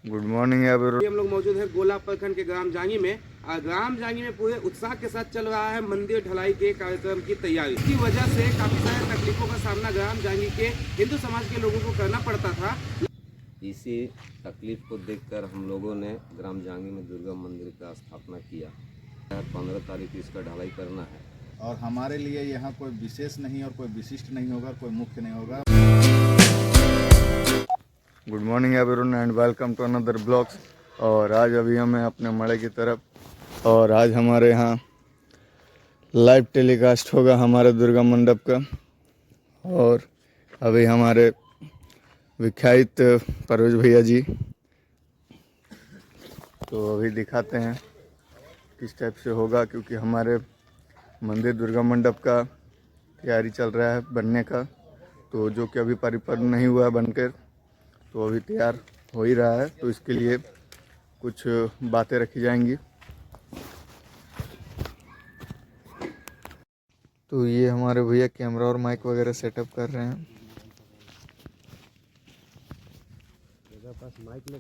Good morning everyone. हम लोग मौजूद हैं गोला प्रखंड के ग्राम जांगी में। ग्राम जांगी में पूरे उत्साह के साथ चल रहा है मंदिर ढलाई के कार्यक्रम की तैयारी। इसकी वजह से काफी सारे तकलीफों का सामना ग्राम जांगी के हिंदू समाज के लोगों को करना पड़ता था। इसी तकलीफ को देखकर हम लोगों ने ग्राम जांगी में दुर्गा मंदिर का स्थापना किया। 15 तारीख को इसका ढलाई करना है और हमारे लिए यहाँ कोई विशेष नहीं और कोई विशिष्ट नहीं होगा, कोई मुख्य नहीं होगा। Good morning everyone and welcome to another blogs. और आज अभी हम हैं अपने मड़े की तरफ और आज हमारे यहाँ लाइव टेलीकास्ट होगा हमारे दुर्गा मंडप का। और अभी हमारे विख्यात परवेज भैया जी, तो अभी दिखाते हैं किस टाइप से होगा, क्योंकि हमारे मंदिर दुर्गा मंडप का तैयारी चल रहा है बनने का, तो जो कि अभी परिपक्व नहीं हुआ है बनकर, तो अभी तैयार हो ही रहा है। तो इसके लिए कुछ बातें रखी जाएंगी। तो ये हमारे भैया कैमरा और माइक वगैरह सेटअप कर रहे हैं।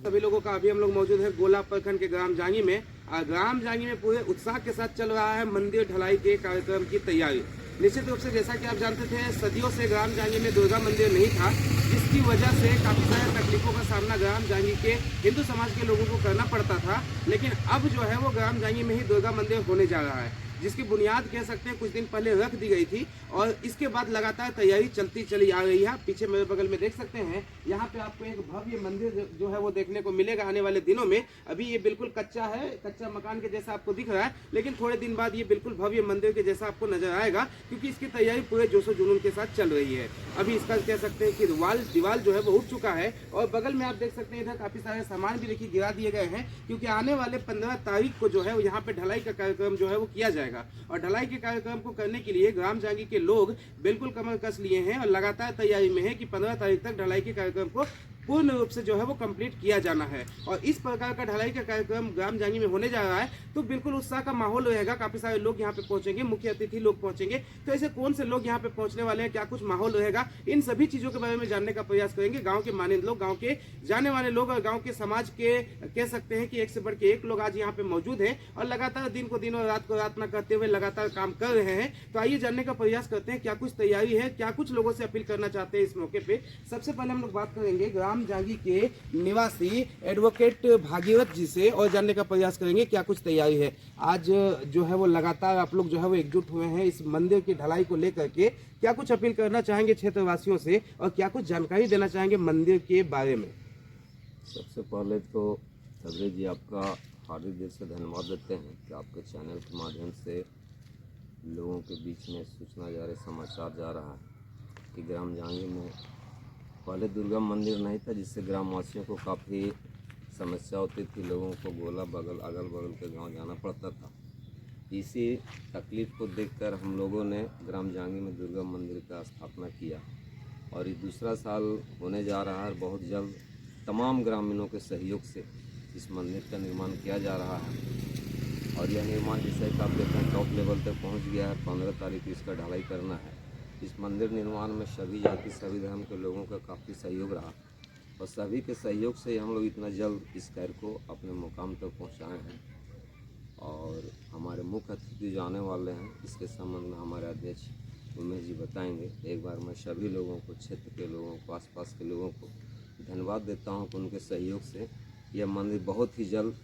सभी लोगों का अभी हम लोग मौजूद हैं गोला प्रखंड के ग्राम जांगी में। ग्राम जांगी में पूरे उत्साह के साथ चल रहा है मंदिर ढलाई के कार्यक्रम की तैयारी। निश्चित रूप से जैसा कि आप जानते थे, सदियों से ग्राम जांगी में दुर्गा मंदिर नहीं था, जिसकी वजह से काफी सारे तकलीफों का सामना ग्राम जांगी के हिंदू समाज के लोगों को करना पड़ता था। लेकिन अब जो है वो ग्राम जांगी में ही दुर्गा मंदिर होने जा रहा है, जिसकी बुनियाद कह सकते हैं कुछ दिन पहले रख दी गई थी और इसके बाद लगातार तैयारी चलती चली आ रही है। पीछे मेरे बगल में देख सकते हैं, यहाँ पे आपको एक भव्य मंदिर जो है वो देखने को मिलेगा आने वाले दिनों में। अभी ये बिल्कुल कच्चा है, कच्चा मकान के जैसा आपको दिख रहा है, लेकिन थोड़े दिन बाद ये बिल्कुल भव्य मंदिर के जैसा आपको नजर आएगा, क्योंकि इसकी तैयारी पूरे जोशो जुनून के साथ चल रही है। अभी इसका कह सकते हैं कि दीवार जो है वो उठ चुका है और बगल में आप देख सकते हैं इधर काफी सारे सामान भी देखिए गिरा दिए गए हैं, क्योंकि आने वाले 15 तारीख को जो है यहाँ पे ढलाई का कार्यक्रम जो है वो किया जाएगा। और ढलाई के कार्यक्रम को करने के लिए ग्राम जांगी के लोग बिल्कुल कमर कस लिए हैं और लगातार तैयारी में है कि 15 तारीख तक ढलाई के कार्यक्रम को पूर्ण रूप से जो है वो कंप्लीट किया जाना है। और इस प्रकार का ढलाई का कार्यक्रम ग्राम जांगी में होने जा रहा है, तो बिल्कुल उत्साह का माहौल रहेगा। काफी सारे लोग यहाँ पे पहुंचेंगे, मुख्य अतिथि लोग पहुंचेंगे। तो ऐसे कौन से लोग यहाँ पे पहुंचने वाले हैं, क्या कुछ माहौल रहेगा, इन सभी चीजों के बारे में जानने का प्रयास करेंगे। गाँव के माने लोग, गाँव के जाने वाले लोग और गाँव के समाज के कह सकते हैं कि एक से बढ़ के एक लोग आज यहाँ पे मौजूद है और लगातार दिन को दिन और रात को रात न करते हुए लगातार काम कर रहे हैं। तो आइए जानने का प्रयास करते हैं क्या कुछ तैयारी है, क्या कुछ लोगों से अपील करना चाहते हैं इस मौके पे। सबसे पहले हम लोग बात करेंगे ग्राम जांगी के निवासी एडवोकेट भागीरथ जी से और जानने का प्रयास करेंगे क्या कुछ तैयारी है। आज जो है वो लगातार आप लोग जो है वो एकजुट हुए हैं इस मंदिर की ढलाई को लेकर के, क्या कुछ अपील करना चाहेंगे क्षेत्रवासियों से और क्या कुछ जानकारी देना चाहेंगे मंदिर के बारे में। सबसे पहले तो सदरे जी आपका हार्दिक दिल से धन्यवाद देते हैं कि आपके चैनल के माध्यम से लोगों के बीच में सूचना जा रही, समाचार जा रहा है कि ग्राम जांगी में पहले दुर्गा मंदिर नहीं था, जिससे ग्रामवासियों को काफ़ी समस्या होती थी। लोगों को गोला बगल अगल बगल के गांव जाना पड़ता था। इसी तकलीफ़ को देखकर हम लोगों ने ग्राम जांगी में दुर्गा मंदिर का स्थापना किया और ये दूसरा साल होने जा रहा है। बहुत जल्द तमाम ग्रामीणों के सहयोग से इस मंदिर का निर्माण किया जा रहा है और यह निर्माण जैसे कि आप देखें टॉप लेवल तक पहुँच गया है। 15 तारीख को इसका ढलाई करना है। इस मंदिर निर्माण में सभी जाति सभी धर्म के लोगों का काफ़ी सहयोग रहा और सभी के सहयोग से हम लोग इतना जल्द इस कार्य को अपने मुकाम तक पहुंचाए हैं। और हमारे मुख्य अतिथि जो आने वाले हैं, इसके संबंध में हमारे अध्यक्ष उमेश जी बताएंगे। एक बार मैं सभी लोगों को, क्षेत्र के लोगों को, आसपास के लोगों को धन्यवाद देता हूं कि उनके सहयोग से यह मंदिर बहुत ही जल्द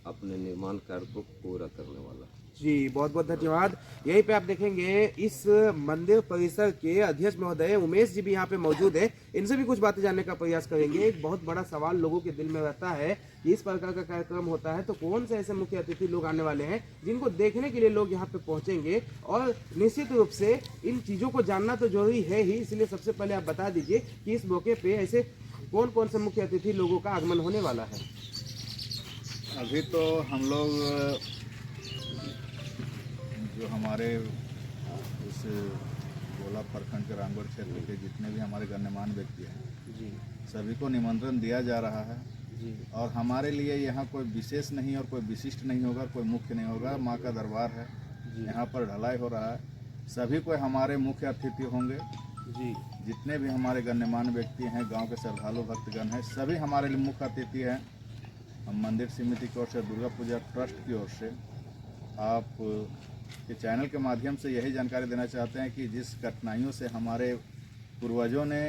अपने निर्माण कार्य को पूरा करने वाला है। जी बहुत बहुत धन्यवाद। यहीं पे आप देखेंगे इस मंदिर परिसर के अध्यक्ष महोदय उमेश जी भी यहाँ पे मौजूद है। इनसे भी कुछ बातें जानने का प्रयास करेंगे। एक बहुत बड़ा सवाल लोगों के दिल में रहता है कि इस प्रकार का कार्यक्रम होता है तो कौन से ऐसे मुख्य अतिथि लोग आने वाले हैं जिनको देखने के लिए लोग यहाँ पे पहुंचेंगे, और निश्चित रूप से इन चीजों को जानना तो जरूरी है ही। इसलिए सबसे पहले आप बता दीजिए कि इस मौके पे ऐसे कौन कौन से मुख्य अतिथि लोगों का आगमन होने वाला है। अभी तो हम लोग जो हमारे इस गोला प्रखंड के रामगढ़ क्षेत्र के जितने भी हमारे गण्यमान्य व्यक्ति हैं जी सभी को निमंत्रण दिया जा रहा है जी। और हमारे लिए यहाँ कोई विशेष नहीं और कोई विशिष्ट नहीं होगा, कोई मुख्य नहीं होगा। माँ का दरबार है, यहाँ पर ढलाई हो रहा है। सभी कोई हमारे मुख्य अतिथि होंगे जी जितने भी हमारे गण्यमान्य व्यक्ति हैं, गांव के श्रद्धालु भक्तगण हैं, सभी हमारे लिए मुख्य अतिथि हैं। हम मंदिर समिति की ओर से, दुर्गा पूजा ट्रस्ट की ओर से आप के चैनल के माध्यम से यही जानकारी देना चाहते हैं कि जिस कठिनाइयों से हमारे पूर्वजों ने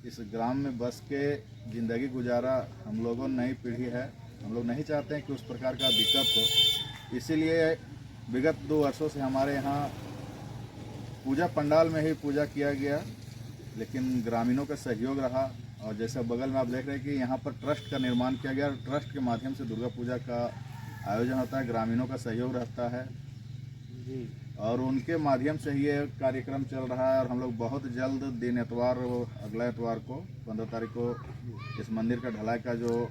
इस ग्राम में बस के ज़िंदगी गुजारा, हम लोगों नई पीढ़ी है, हम लोग नहीं चाहते हैं कि उस प्रकार का दिक्कत हो। इसीलिए विगत 2 वर्षों से हमारे यहाँ पूजा पंडाल में ही पूजा किया गया, लेकिन ग्रामीणों का सहयोग रहा। और जैसे बगल में आप देख रहे हैं कि यहाँ पर ट्रस्ट का निर्माण किया गया, ट्रस्ट के माध्यम से दुर्गा पूजा का आयोजन होता है, ग्रामीणों का सहयोग रहता है जी और उनके माध्यम से ही ये कार्यक्रम चल रहा है। और हम लोग बहुत जल्द दिन एतवार, अगला एतवार को 15 तारीख को इस मंदिर का ढलाई का जो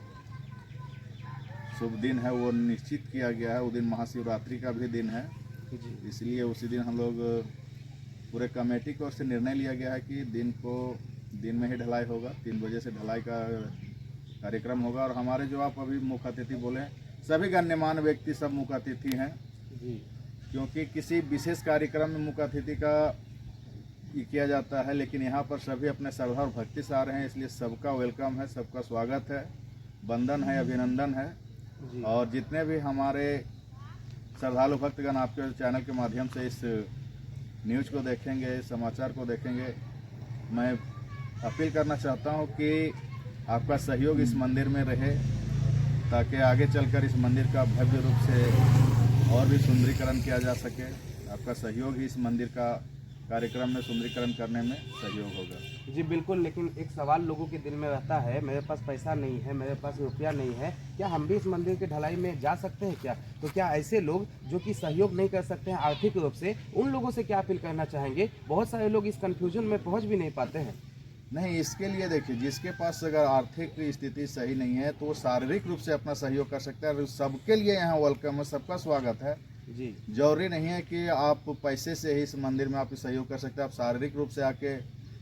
शुभ दिन है वो निश्चित किया गया है। वो दिन महाशिवरात्रि का भी दिन है, इसलिए उसी दिन हम लोग पूरे कमेटी की ओर से निर्णय लिया गया है कि दिन में ही ढलाई होगा। 3 बजे से ढलाई का कार्यक्रम होगा। और हमारे जो आप अभी मुख्य अतिथि बोले, सभी गण्यमान्य व्यक्ति सब मुख्य अतिथि हैं, जी क्योंकि किसी विशेष कार्यक्रम में मुख्य अतिथि का ये किया जाता है, लेकिन यहाँ पर सभी अपने श्रद्धा और भक्ति से आ रहे हैं, इसलिए सबका वेलकम है, सबका स्वागत है, वंदन है, अभिनंदन है। जी और जितने भी हमारे श्रद्धालु भक्तगण आपके चैनल के माध्यम से इस न्यूज़ को देखेंगे, समाचार को देखेंगे, मैं अपील करना चाहता हूँ कि आपका सहयोग इस मंदिर में रहे, ताकि आगे चलकर इस मंदिर का भव्य रूप से और भी सुंदरीकरण किया जा सके। आपका सहयोग ही इस मंदिर का कार्यक्रम में सुंदरीकरण करने में सहयोग होगा। जी बिल्कुल, लेकिन एक सवाल लोगों के दिल में रहता है, मेरे पास पैसा नहीं है, मेरे पास रुपया नहीं है, क्या हम भी इस मंदिर की ढलाई में जा सकते हैं क्या? तो क्या ऐसे लोग जो कि सहयोग नहीं कर सकते हैं आर्थिक रूप से, उन लोगों से क्या अपील करना चाहेंगे? बहुत सारे लोग इस कंफ्यूजन में पहुंच भी नहीं पाते हैं। नहीं, इसके लिए देखिए, जिसके पास अगर आर्थिक स्थिति सही नहीं है तो वो शारीरिक रूप से अपना सहयोग कर सकता है। सबके लिए यहाँ वेलकम है, सबका स्वागत है। जी जरूरी नहीं है कि आप पैसे से ही इस मंदिर में आप सहयोग कर सकते हैं। आप शारीरिक रूप से आके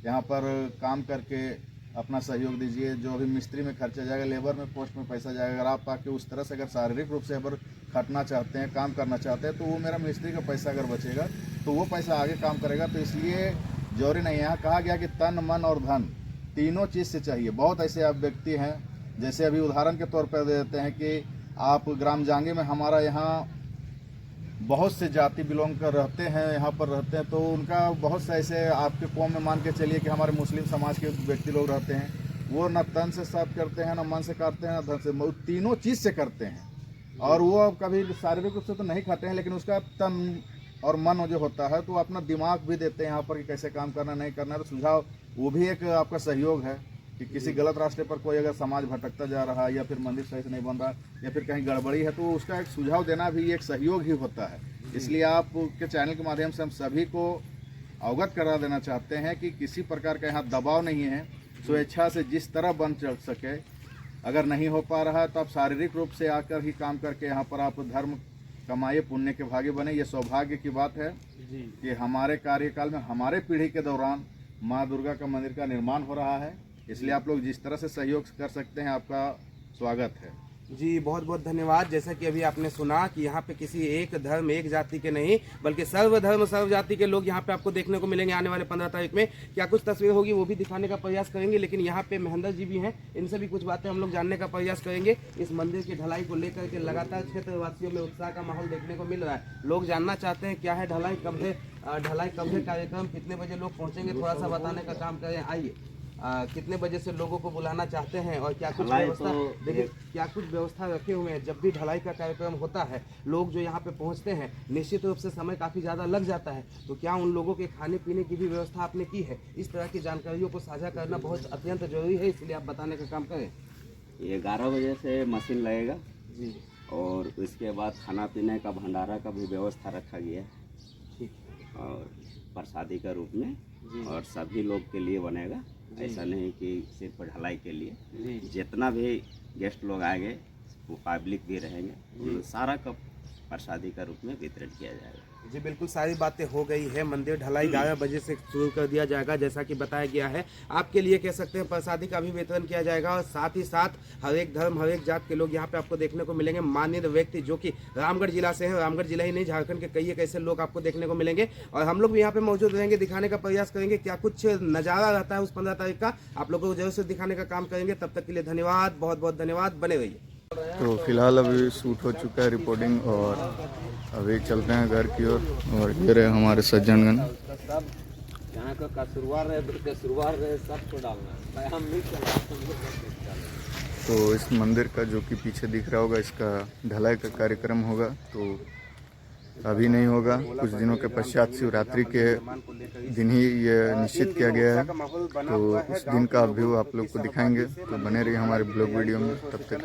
यहाँ पर काम करके अपना सहयोग दीजिए। जो भी मिस्त्री में खर्चा जाएगा, लेबर में, पोस्ट में पैसा जाएगा, अगर आप आके उस तरह से अगर शारीरिक रूप से अगर खटना चाहते हैं, काम करना चाहते हैं, तो वो मेरा मिस्त्री का पैसा अगर बचेगा तो वो पैसा आगे काम करेगा। तो इसलिए जरूरी नहीं है। यहाँ कहा गया कि तन, मन और धन तीनों चीज़ से चाहिए। बहुत ऐसे आप व्यक्ति हैं, जैसे अभी उदाहरण के तौर पर दे देते हैं कि आप ग्राम जांगी में, हमारा यहाँ बहुत से जाति बिलोंग कर रहते हैं, यहाँ पर रहते हैं, तो उनका बहुत से ऐसे आपके कौम में मान के चलिए कि हमारे मुस्लिम समाज के व्यक्ति लोग रहते हैं, वो न तन से साफ करते हैं, न मन से करते हैं, न धन से, वो तीनों चीज़ से करते हैं। और वो कभी शारीरिक रूप से तो नहीं खाते हैं, लेकिन उसका तन और मन जो होता है तो अपना दिमाग भी देते हैं यहाँ पर कि कैसे काम करना, नहीं करना। तो सुझाव वो भी एक आपका सहयोग है कि किसी गलत रास्ते पर कोई अगर समाज भटकता जा रहा है, या फिर मंदिर सही से नहीं बन रहा, या फिर कहीं गड़बड़ी है, तो उसका एक सुझाव देना भी एक सहयोग ही होता है। इसलिए आपके चैनल के माध्यम से हम सभी को अवगत करा देना चाहते हैं कि किसी प्रकार का यहाँ दबाव नहीं है। स्वेच्छा से जिस तरह बन चल सके, अगर नहीं हो पा रहा है तो आप शारीरिक रूप से आकर ही काम करके यहाँ पर आप धर्म कमाइए, पुण्य के भागी बने। ये सौभाग्य की बात है जी कि हमारे कार्यकाल में, हमारे पीढ़ी के दौरान माँ दुर्गा का मंदिर का निर्माण हो रहा है। इसलिए आप लोग जिस तरह से सहयोग कर सकते हैं, आपका स्वागत है। जी बहुत बहुत धन्यवाद। जैसा कि अभी आपने सुना कि यहाँ पे किसी एक धर्म, एक जाति के नहीं, बल्कि सर्वधर्म सर्व जाति के लोग यहाँ पे आपको देखने को मिलेंगे आने वाले 15 तारीख में। क्या कुछ तस्वीर होगी वो भी दिखाने का प्रयास करेंगे, लेकिन यहाँ पे महेंद्र जी भी हैं, इनसे भी कुछ बातें हम लोग जानने का प्रयास करेंगे। इस मंदिर की ढलाई को लेकर के लगातार क्षेत्रवासियों में उत्साह का माहौल देखने को मिल रहा है। लोग जानना चाहते हैं क्या है ढलाई, कब है कार्यक्रम, कितने बजे लोग पहुँचेंगे, थोड़ा सा बताने का काम करें। आइए, कितने बजे से लोगों को बुलाना चाहते हैं और क्या कुछ व्यवस्था, देखिए क्या कुछ व्यवस्था रखे हुए हैं। जब भी ढलाई का कार्यक्रम होता है, लोग जो यहाँ पे पहुँचते हैं, निश्चित रूप से समय काफ़ी ज़्यादा लग जाता है, तो क्या उन लोगों के खाने पीने की भी व्यवस्था आपने की है? इस तरह की जानकारियों को साझा करना बहुत अत्यंत जरूरी है, इसलिए आप बताने का काम करें। ये 11 बजे से मशीन लगेगा जी और उसके बाद खाना पीने का, भंडारा का भी व्यवस्था रखा गया है, ठीक और प्रसादी का रूप में, जी और सभी लोग के लिए बनेगा। ऐसा नहीं कि सिर्फ ढलाई के लिए। जी जितना भी गेस्ट लोग आएंगे वो पब्लिक भी रहेंगे, सारा का प्रसादी का रूप में वितरण किया जाएगा। जी बिल्कुल, सारी बातें हो गई है। मंदिर ढलाई 11 बजे से शुरू कर दिया जाएगा जैसा कि बताया गया है। आपके लिए कह सकते हैं प्रसादी का भी वितरण किया जाएगा और साथ ही साथ हर एक धर्म हर एक जात के लोग यहाँ पे आपको देखने को मिलेंगे। मान्य व्यक्ति जो कि रामगढ़ जिला से हैं, रामगढ़ जिला ही नहीं झारखंड के कई एक ऐसे लोग आपको देखने को मिलेंगे और हम लोग भी यहाँ पे मौजूद रहेंगे, दिखाने का प्रयास करेंगे क्या कुछ नज़ारा रहता है उस 15 तारीख का, आप लोगों को जरूर से दिखाने का काम करेंगे। तब तक के लिए धन्यवाद, बहुत बहुत धन्यवाद, बने रहिए। तो फिलहाल अभी शूट हो चुका है रिपोर्टिंग और अभी चलते हैं घर की ओर। और ये रहे हमारे सज्जनगण। सब यहाँ का कसुरवार रहे सबको डालना है, हम नहीं चला। तो इस मंदिर का जो कि पीछे दिख रहा होगा, इसका ढलाई का कार्यक्रम होगा, तो अभी नहीं होगा, कुछ दिनों के पश्चात शिवरात्रि के दिन ही ये निश्चित किया गया है। तो उस दिन का व्यू आप लोग को दिखाएंगे, तो बने रहिए हमारे ब्लॉग वीडियो में। तब तक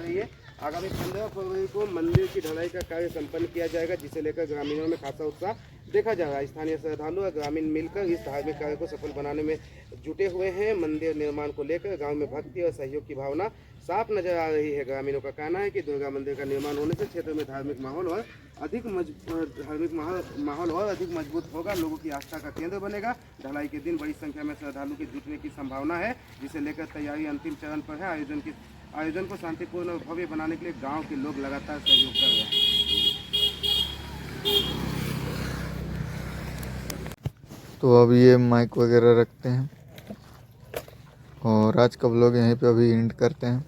आगामी 15 फरवरी को मंदिर की ढलाई का कार्य संपन्न किया जाएगा, जिसे लेकर ग्रामीणों में खासा उत्साह देखा जा रहा है। स्थानीय श्रद्धालु और ग्रामीण मिलकर इस धार्मिक कार्य को सफल बनाने में जुटे हुए हैं। मंदिर निर्माण को लेकर गांव में भक्ति और सहयोग की भावना साफ नजर आ रही है। ग्रामीणों का कहना है कि दुर्गा मंदिर का निर्माण होने से क्षेत्र में धार्मिक माहौल और अधिक मजबूत होगा, लोगों की आस्था का केंद्र बनेगा। ढलाई के दिन बड़ी संख्या में श्रद्धालु के जुटने की संभावना है, जिसे लेकर तैयारी अंतिम चरण पर है। आयोजन को शांतिपूर्ण और भव्य बनाने के लिए गांव के लोग लगातार सहयोग कर रहे हैं। तो अब ये माइक वगैरह रखते हैं और आज का व्लॉग यहीं पे अभी एंड करते हैं।